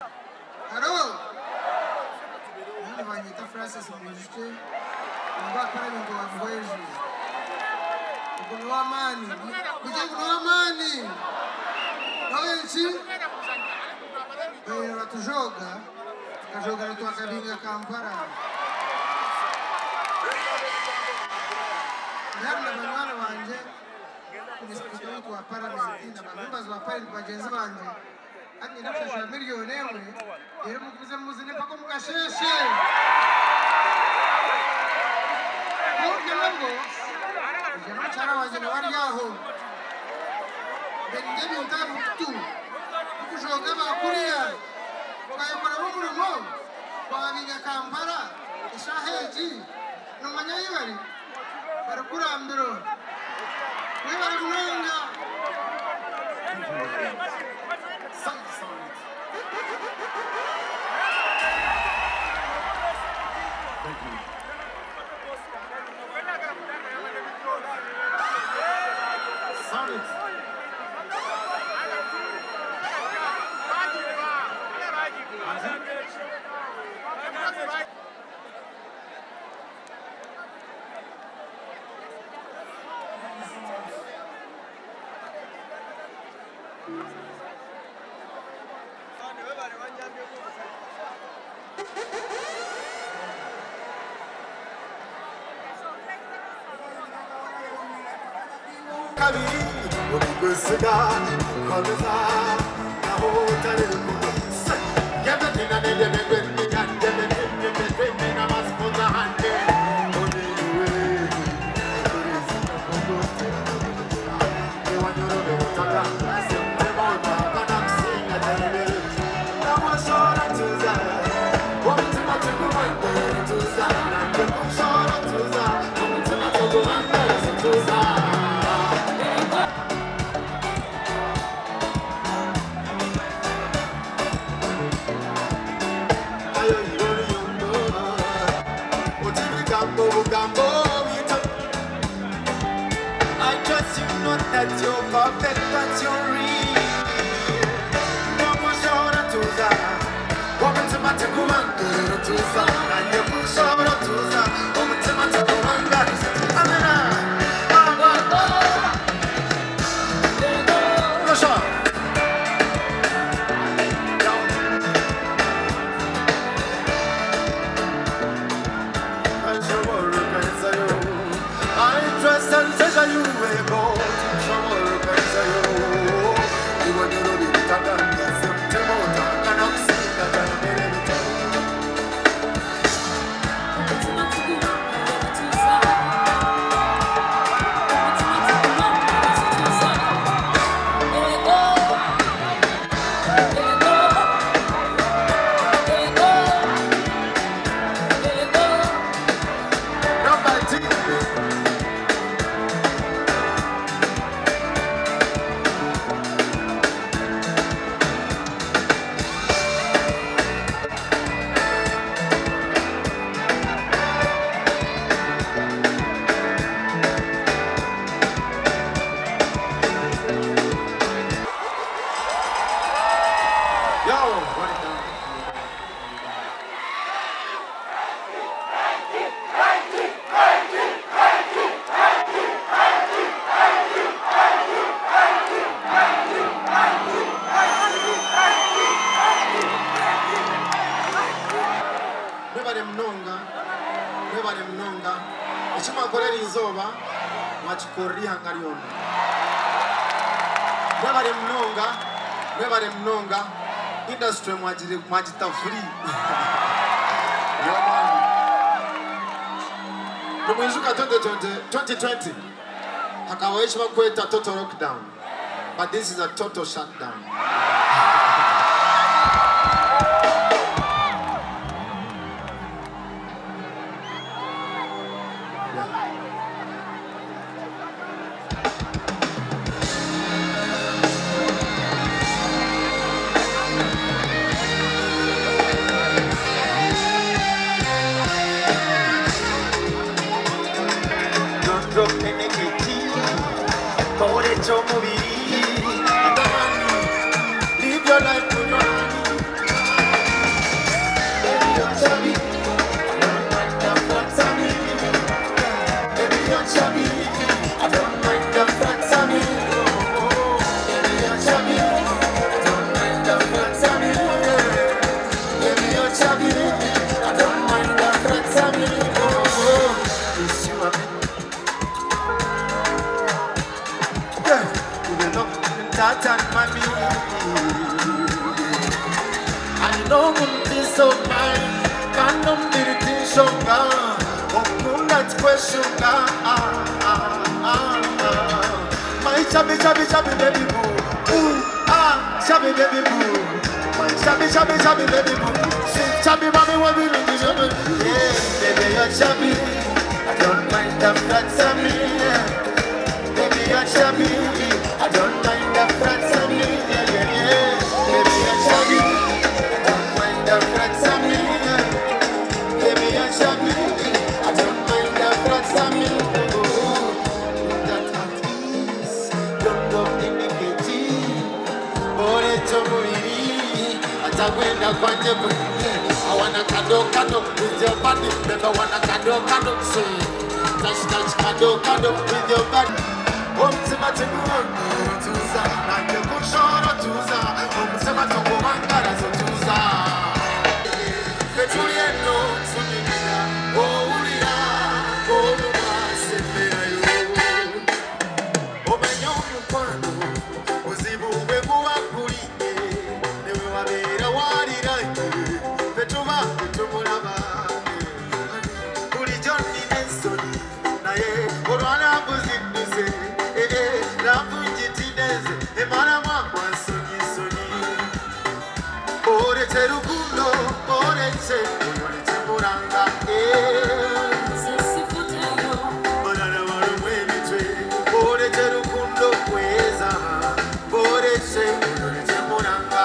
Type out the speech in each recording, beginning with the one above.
Hello. Nani banyita Francis Mwijukye. Ngwa para ngo bavuyeje. Kuno amani. Kuje kuno amani. Nawenchi. Batujoga. Akajogano Twakabinga Kampala. Namna banwana banje. Kunisipitani kwa parliament na members wa parliament bagenzi banje. Ati nafasha milioni emwe ere mukuze muzine pako mukasheshe ngo jana chara wanje bari yaho bengebi utabu tu kujoga bakuriya ukayokora n'umurimo Twakabinga Kampala ishaheji numanya yibari barakurambiro wibari munonga I trust you know that you're perfect, that you're real. No more short to that. Woman to my woman, to that. And you put short to that. Woman to my woman, that is no short. I trust and treasure you will go to trouble, you want to be industry mwajita free. Mwijukye 2020 akawaishi wakweta total lockdown, but this is a total shutdown. no kumtisoma kando mbiritishoka okunda kweshuka my chubby baby boo chubby baby boo my chubby baby boo chubby mommy what we do yeah baby you're chubby I don't mind the frats of me baby you're chubby I don't mind the frats of me yeah baby you're chubby I don't mind the frats of me baby you're chubby I don't mind the frats of me that at ease don't go in the kitchen bore tomuri atagwenda kwanje I wanna kado with your body never wanna kado say touch kado with your body umtima tikuona tuza na kushora tuza umtima tukumangara tuza Petulieno sunimira oulira oluma seferayo omenyomu kwano uzibu bwebuba kulinde newe wabeera walira petuba petumulaba bulijjo nnina ensoni naye olwana mbuzindize lambunjitineze emalamu akwansonyisoni orete lukundo orete muranga balala balumu emitwe orete lukundo kweza orete muranga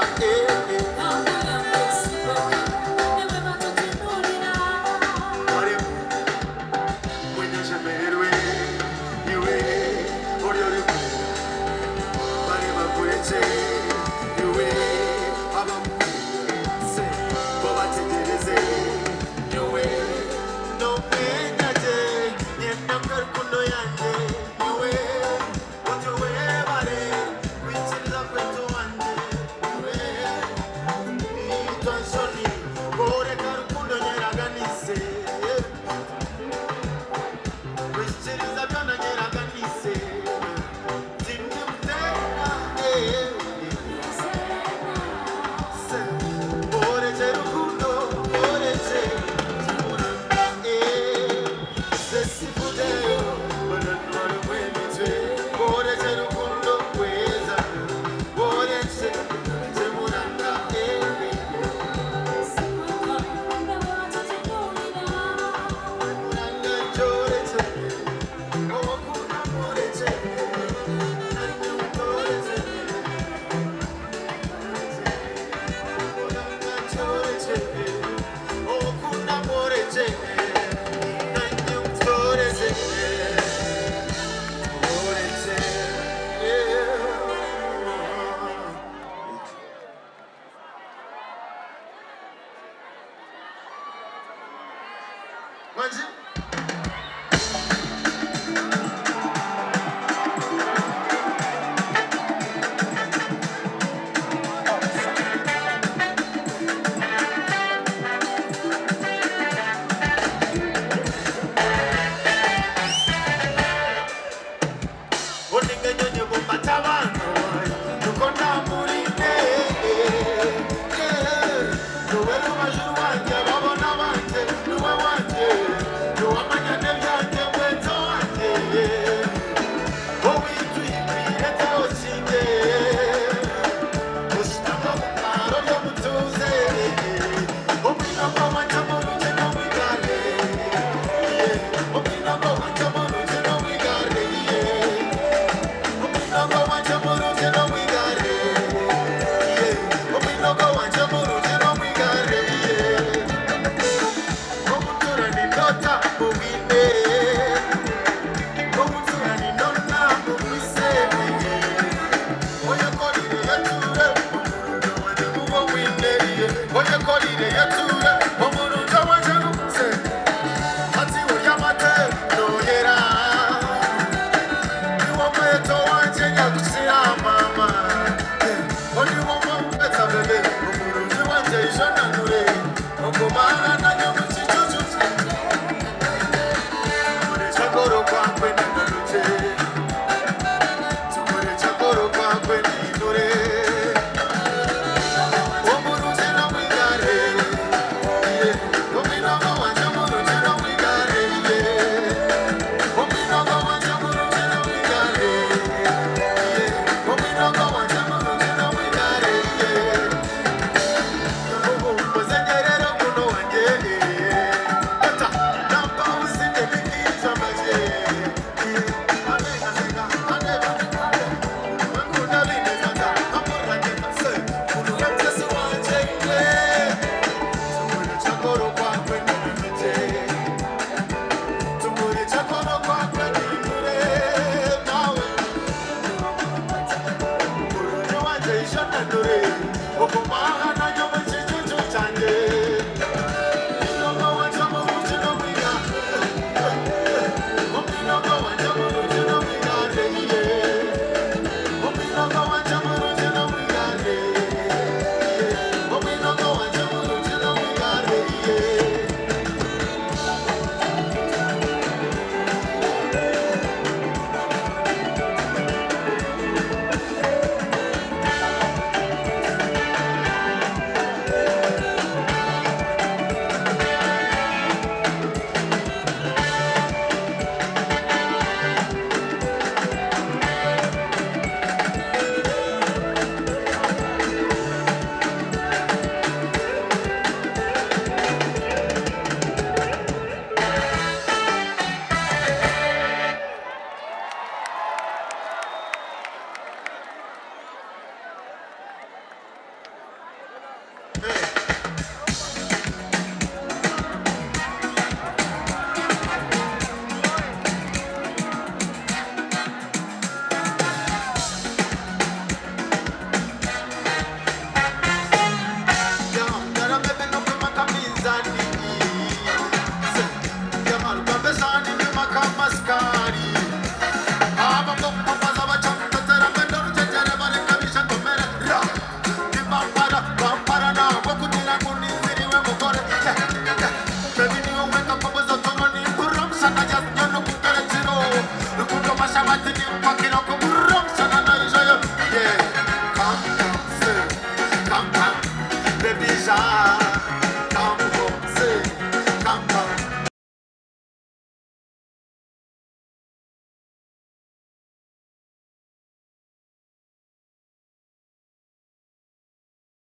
Oye,